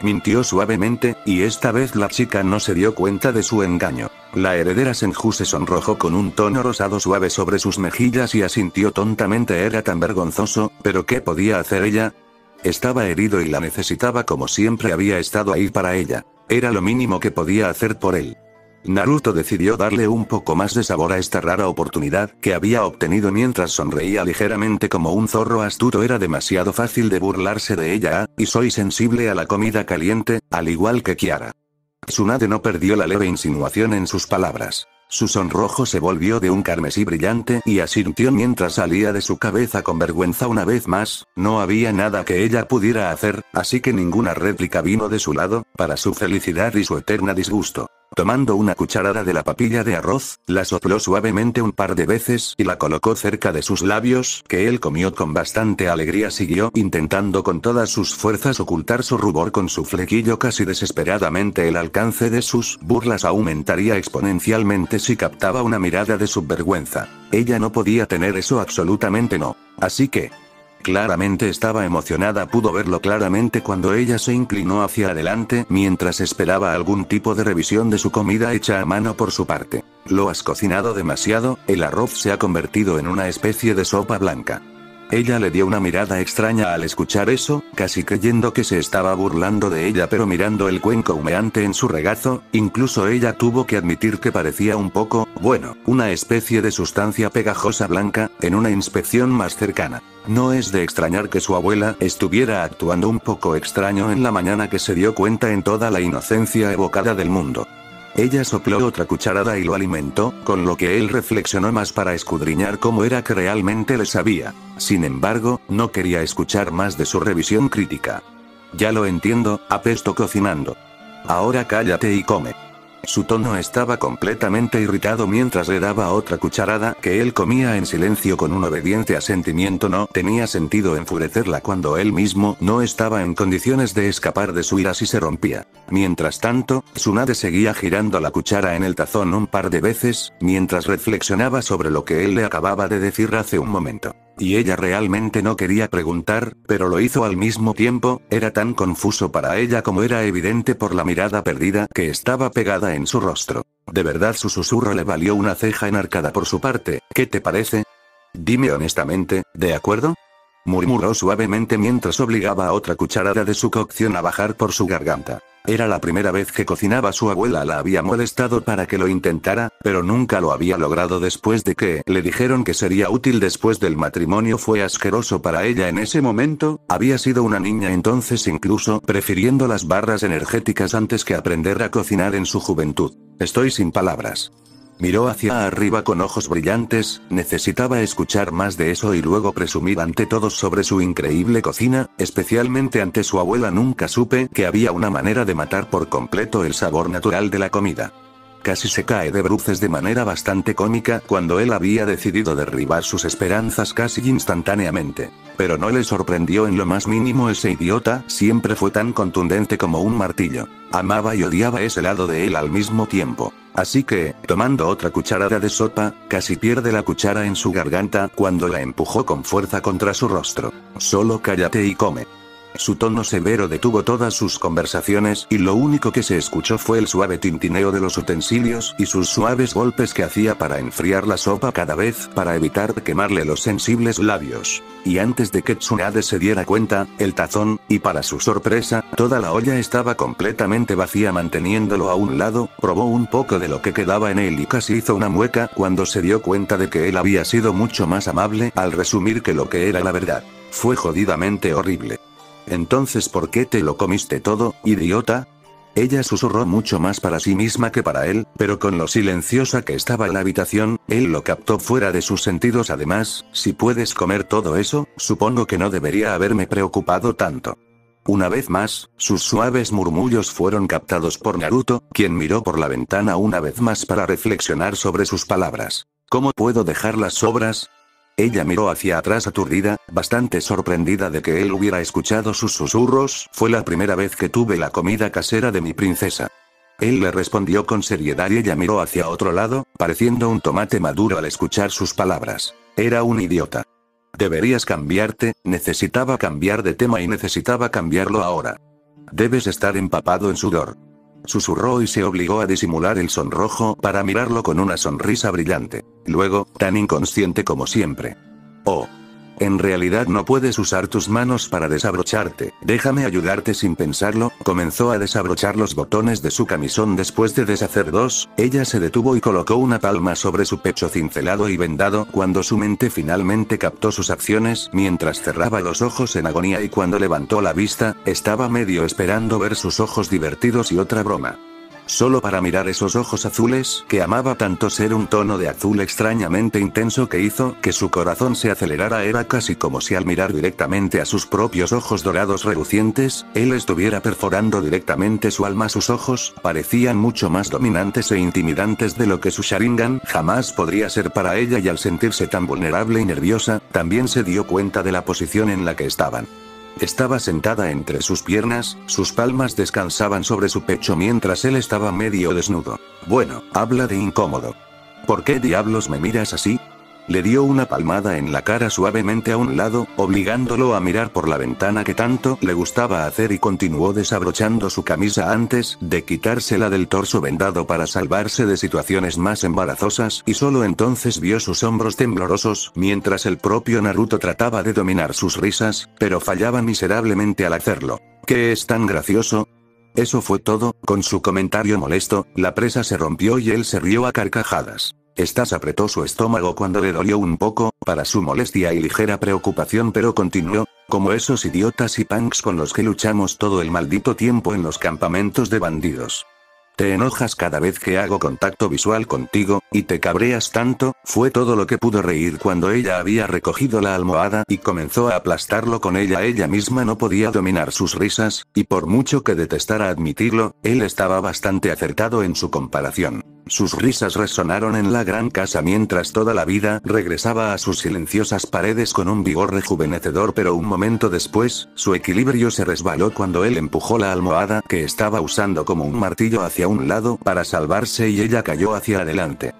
Mintió suavemente, y esta vez la chica no se dio cuenta de su engaño. La heredera Senju se sonrojó con un tono rosado suave sobre sus mejillas y asintió tontamente. Era tan vergonzoso, pero ¿qué podía hacer ella? Estaba herido y la necesitaba como siempre había estado ahí para ella. Era lo mínimo que podía hacer por él. Naruto decidió darle un poco más de sabor a esta rara oportunidad que había obtenido mientras sonreía ligeramente como un zorro astuto. Era demasiado fácil de burlarse de ella, y soy sensible a la comida caliente, al igual que Kiara. Tsunade no perdió la leve insinuación en sus palabras. Su sonrojo se volvió de un carmesí brillante y asintió mientras salía de su cabeza con vergüenza una vez más. No había nada que ella pudiera hacer, así que ninguna réplica vino de su lado, para su felicidad y su eterna disgusto. Tomando una cucharada de la papilla de arroz, la sopló suavemente un par de veces y la colocó cerca de sus labios, que él comió con bastante alegría. Siguió intentando con todas sus fuerzas ocultar su rubor con su flequillo casi desesperadamente. El alcance de sus burlas aumentaría exponencialmente si captaba una mirada de subvergüenza. Ella no podía tener eso, absolutamente no. Así que... claramente estaba emocionada, pudo verlo claramente cuando ella se inclinó hacia adelante mientras esperaba algún tipo de revisión de su comida hecha a mano por su parte. Lo has cocinado demasiado, el arroz se ha convertido en una especie de sopa blanca. Ella le dio una mirada extraña al escuchar eso, casi creyendo que se estaba burlando de ella, pero mirando el cuenco humeante en su regazo, incluso ella tuvo que admitir que parecía un poco, bueno, una especie de sustancia pegajosa blanca, en una inspección más cercana. No es de extrañar que su abuela estuviera actuando un poco extraño en la mañana que se dio cuenta en toda la inocencia evocada del mundo. Ella sopló otra cucharada y lo alimentó, con lo que él reflexionó más para escudriñar cómo era que realmente le sabía. Sin embargo, no quería escuchar más de su revisión crítica. Ya lo entiendo, apesto cocinando. Ahora cállate y come. Su tono estaba completamente irritado mientras le daba otra cucharada que él comía en silencio con un obediente asentimiento. No tenía sentido enfurecerla cuando él mismo no estaba en condiciones de escapar de su ira si se rompía. Mientras tanto, Tsunade seguía girando la cuchara en el tazón un par de veces, mientras reflexionaba sobre lo que él le acababa de decir hace un momento. Y ella realmente no quería preguntar, pero lo hizo al mismo tiempo. Era tan confuso para ella como era evidente por la mirada perdida que estaba pegada en su rostro. De verdad, su susurro le valió una ceja enarcada por su parte. ¿Qué te parece? Dime honestamente, ¿de acuerdo? Murmuró suavemente mientras obligaba a otra cucharada de su cocción a bajar por su garganta. Era la primera vez que cocinaba. Su abuela la había molestado para que lo intentara, pero nunca lo había logrado después de que le dijeron que sería útil después del matrimonio. Fue asqueroso para ella en ese momento. Había sido una niña entonces, incluso prefiriendo las barras energéticas antes que aprender a cocinar en su juventud. Estoy sin palabras. Miró hacia arriba con ojos brillantes. Necesitaba escuchar más de eso y luego presumir ante todos sobre su increíble cocina, especialmente ante su abuela. Nunca supe que había una manera de matar por completo el sabor natural de la comida. Casi se cae de bruces de manera bastante cómica cuando él había decidido derribar sus esperanzas casi instantáneamente. Pero no le sorprendió en lo más mínimo. Ese idiota siempre fue tan contundente como un martillo. Amaba y odiaba ese lado de él al mismo tiempo. Así que, tomando otra cucharada de sopa, casi pierde la cuchara en su garganta cuando la empujó con fuerza contra su rostro. Solo cállate y come. Su tono severo detuvo todas sus conversaciones y lo único que se escuchó fue el suave tintineo de los utensilios y sus suaves golpes que hacía para enfriar la sopa cada vez para evitar quemarle los sensibles labios. Y antes de que Tsunade se diera cuenta, el tazón, y para su sorpresa, toda la olla estaba completamente vacía. Manteniéndolo a un lado, probó un poco de lo que quedaba en él y casi hizo una mueca cuando se dio cuenta de que él había sido mucho más amable al resumir que lo que era la verdad. Fue jodidamente horrible. Entonces, ¿por qué te lo comiste todo, idiota? Ella susurró mucho más para sí misma que para él, pero con lo silenciosa que estaba la habitación, él lo captó fuera de sus sentidos. Además, si puedes comer todo eso, supongo que no debería haberme preocupado tanto. Una vez más, sus suaves murmullos fueron captados por Naruto, quien miró por la ventana una vez más para reflexionar sobre sus palabras. ¿Cómo puedo dejar las sobras? Ella miró hacia atrás aturdida, bastante sorprendida de que él hubiera escuchado sus susurros. Fue la primera vez que tuve la comida casera de mi princesa. Él le respondió con seriedad y ella miró hacia otro lado, pareciendo un tomate maduro al escuchar sus palabras. Era un idiota. Deberías cambiarte. Necesitaba cambiar de tema y necesitaba cambiarlo ahora. debes estar empapado en sudor. Susurró y se obligó a disimular el sonrojo para mirarlo con una sonrisa brillante. Luego, tan inconsciente como siempre. Oh. En realidad no puedes usar tus manos para desabrocharte, déjame ayudarte. Sin pensarlo, comenzó a desabrochar los botones de su camisón. Después de deshacer dos, ella se detuvo y colocó una palma sobre su pecho cincelado y vendado. Cuando su mente finalmente captó sus acciones, mientras cerraba los ojos en agonía y cuando levantó la vista, estaba medio esperando ver sus ojos divertidos y otra broma. Solo para mirar esos ojos azules, que amaba tanto ser un tono de azul extrañamente intenso que hizo que su corazón se acelerara. Era casi como si al mirar directamente a sus propios ojos dorados relucientes, él estuviera perforando directamente su alma. Sus ojos parecían mucho más dominantes e intimidantes de lo que su Sharingan jamás podría ser para ella, y al sentirse tan vulnerable y nerviosa, también se dio cuenta de la posición en la que estaban. Estaba sentada entre sus piernas, sus palmas descansaban sobre su pecho mientras él estaba medio desnudo. Bueno, habla de incómodo. ¿Por qué diablos me miras así? Le dio una palmada en la cara suavemente a un lado, obligándolo a mirar por la ventana que tanto le gustaba hacer, y continuó desabrochando su camisa antes de quitársela del torso vendado para salvarse de situaciones más embarazosas, y solo entonces vio sus hombros temblorosos, mientras el propio Naruto trataba de dominar sus risas, pero fallaba miserablemente al hacerlo. ¿Qué es tan gracioso? Eso fue todo. Con su comentario molesto, la presa se rompió y él se rió a carcajadas. Stas apretó su estómago cuando le dolió un poco, para su molestia y ligera preocupación, pero continuó, como esos idiotas y punks con los que luchamos todo el maldito tiempo en los campamentos de bandidos. Te enojas cada vez que hago contacto visual contigo, y te cabreas tanto. Fue todo lo que pudo reír cuando ella había recogido la almohada y comenzó a aplastarlo con ella. Ella misma no podía dominar sus risas, y por mucho que detestara admitirlo, él estaba bastante acertado en su comparación. Sus risas resonaron en la gran casa mientras toda la vida regresaba a sus silenciosas paredes con un vigor rejuvenecedor, pero un momento después, su equilibrio se resbaló cuando él empujó la almohada que estaba usando como un martillo hacia un lado para salvarse y ella cayó hacia adelante,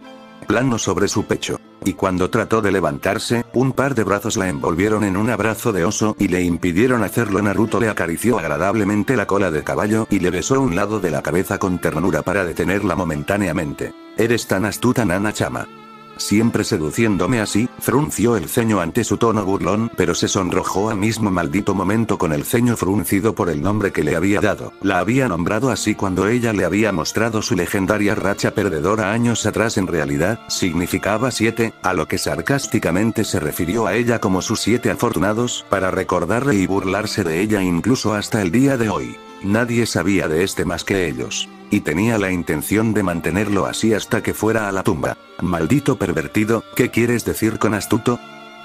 plano sobre su pecho. Y cuando trató de levantarse, un par de brazos la envolvieron en un abrazo de oso y le impidieron hacerlo. Naruto le acarició agradablemente la cola de caballo y le besó un lado de la cabeza con ternura para detenerla momentáneamente. Eres tan astuta, Nana-chama. Siempre seduciéndome así. Frunció el ceño ante su tono burlón, pero se sonrojó al mismo maldito momento con el ceño fruncido por el nombre que le había dado. La había nombrado así cuando ella le había mostrado su legendaria racha perdedora años atrás. En realidad, significaba 7, a lo que sarcásticamente se refirió a ella como sus 7 afortunados, para recordarle y burlarse de ella incluso hasta el día de hoy. Nadie sabía de este más que ellos. Y tenía la intención de mantenerlo así hasta que fuera a la tumba. Maldito pervertido, ¿qué quieres decir con astuto?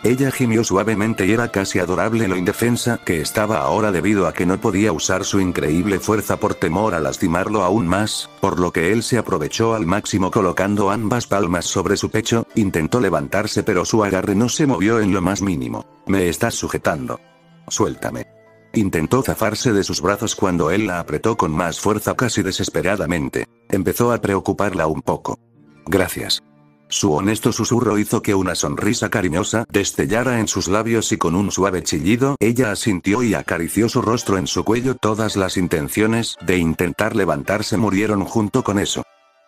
Ella gimió suavemente y era casi adorable lo indefensa que estaba ahora debido a que no podía usar su increíble fuerza por temor a lastimarlo aún más, por lo que él se aprovechó al máximo colocando ambas palmas sobre su pecho. Intentó levantarse pero su agarre no se movió en lo más mínimo. Me estás sujetando. Suéltame. Intentó zafarse de sus brazos cuando él la apretó con más fuerza, casi desesperadamente. Empezó a preocuparla un poco. Gracias. Su honesto susurro hizo que una sonrisa cariñosa destellara en sus labios y con un suave chillido, ella asintió y acarició su rostro en su cuello. Todas las intenciones de intentar levantarse murieron junto con eso.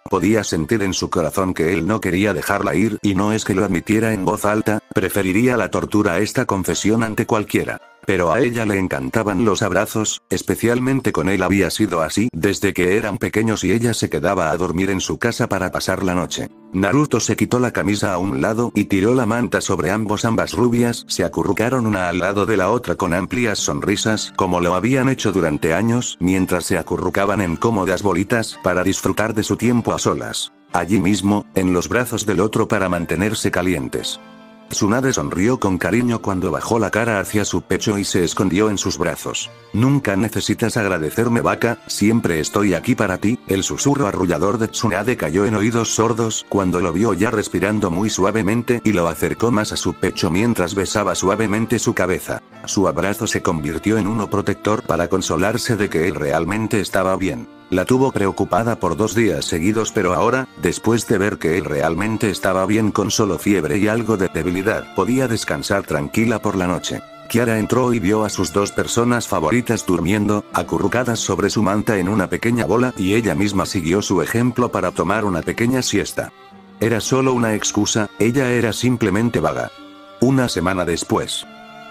Podía sentir en su corazón que él no quería dejarla ir, y no es que lo admitiera en voz alta, preferiría la tortura a esta confesión ante cualquiera. Pero a ella le encantaban los abrazos, especialmente con él había sido así desde que eran pequeños y ella se quedaba a dormir en su casa para pasar la noche. Naruto se quitó la camisa a un lado y tiró la manta sobre ambos. Ambas rubias se acurrucaron una al lado de la otra con amplias sonrisas, como lo habían hecho durante años, mientras se acurrucaban en cómodas bolitas para disfrutar de su tiempo a solas. Allí mismo, en los brazos del otro para mantenerse calientes. Tsunade sonrió con cariño cuando bajó la cara hacia su pecho y se escondió en sus brazos. Nunca necesitas agradecerme, vaca, siempre estoy aquí para ti. El susurro arrullador de Tsunade cayó en oídos sordos cuando lo vio ya respirando muy suavemente y lo acercó más a su pecho mientras besaba suavemente su cabeza. Su abrazo se convirtió en uno protector para consolarse de que él realmente estaba bien. La tuvo preocupada por 2 días seguidos, pero ahora, después de ver que él realmente estaba bien con solo fiebre y algo de debilidad, podía descansar tranquila por la noche. Kiara entró y vio a sus dos personas favoritas durmiendo, acurrucadas sobre su manta en una pequeña bola, y ella misma siguió su ejemplo para tomar una pequeña siesta. Era solo una excusa, ella era simplemente vaga. Una semana después,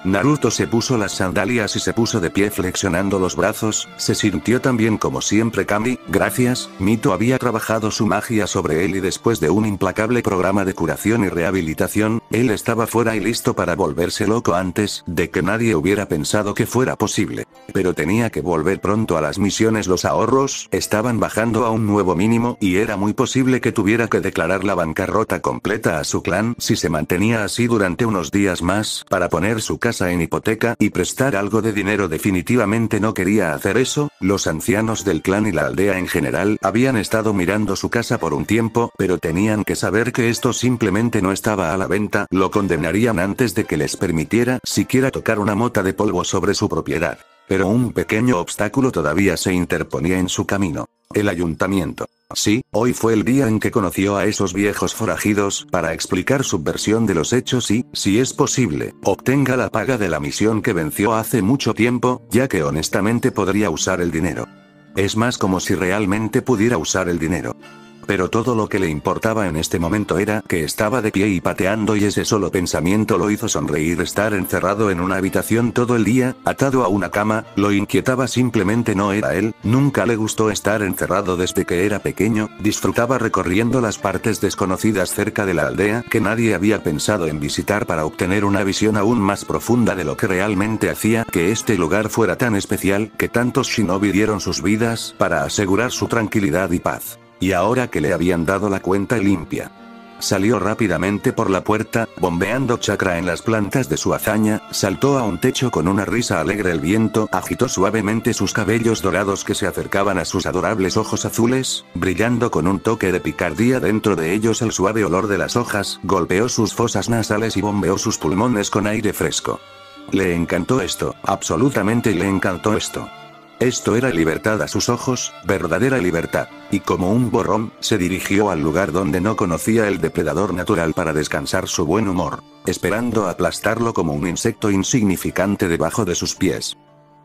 Naruto se puso las sandalias y se puso de pie flexionando los brazos, se sintió tan bien como siempre. Kami, gracias, Mito había trabajado su magia sobre él y después de un implacable programa de curación y rehabilitación, él estaba fuera y listo para volverse loco antes de que nadie hubiera pensado que fuera posible. Pero tenía que volver pronto a las misiones. Los ahorros estaban bajando a un nuevo mínimo y era muy posible que tuviera que declarar la bancarrota completa a su clan si se mantenía así durante unos días más para poner su casa en hipoteca y prestar algo de dinero. Definitivamente no quería hacer eso. Los ancianos del clan y la aldea en general habían estado mirando su casa por un tiempo, pero tenían que saber que esto simplemente no estaba a la venta, lo condenarían antes de que les permitiera siquiera tocar una mota de polvo sobre su propiedad. Pero un pequeño obstáculo todavía se interponía en su camino: el ayuntamiento. Sí, hoy fue el día en que conoció a esos viejos forajidos para explicar su versión de los hechos y, si es posible, obtenga la paga de la misión que venció hace mucho tiempo, ya que honestamente podría usar el dinero. Es más como si realmente pudiera usar el dinero. Pero todo lo que le importaba en este momento era que estaba de pie y pateando, y ese solo pensamiento lo hizo sonreír. Estar encerrado en una habitación todo el día, atado a una cama, lo inquietaba. Simplemente no era él. Nunca le gustó estar encerrado desde que era pequeño. Disfrutaba recorriendo las partes desconocidas cerca de la aldea que nadie había pensado en visitar para obtener una visión aún más profunda de lo que realmente hacía que este lugar fuera tan especial, que tantos shinobi dieron sus vidas para asegurar su tranquilidad y paz. Y ahora que le habían dado la cuenta limpia, salió rápidamente por la puerta, bombeando chakra en las plantas de su hazaña, saltó a un techo con una risa alegre. El viento agitó suavemente sus cabellos dorados que se acercaban a sus adorables ojos azules, brillando con un toque de picardía dentro de ellos. El suave olor de las hojas golpeó sus fosas nasales y bombeó sus pulmones con aire fresco. Le encantó esto, absolutamente le encantó esto. Esto era libertad a sus ojos, verdadera libertad. Y como un borrón, se dirigió al lugar donde no conocía el depredador natural para descansar su buen humor, esperando aplastarlo como un insecto insignificante debajo de sus pies.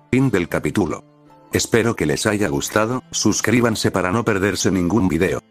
Fin del capítulo. Espero que les haya gustado. Suscríbanse para no perderse ningún video.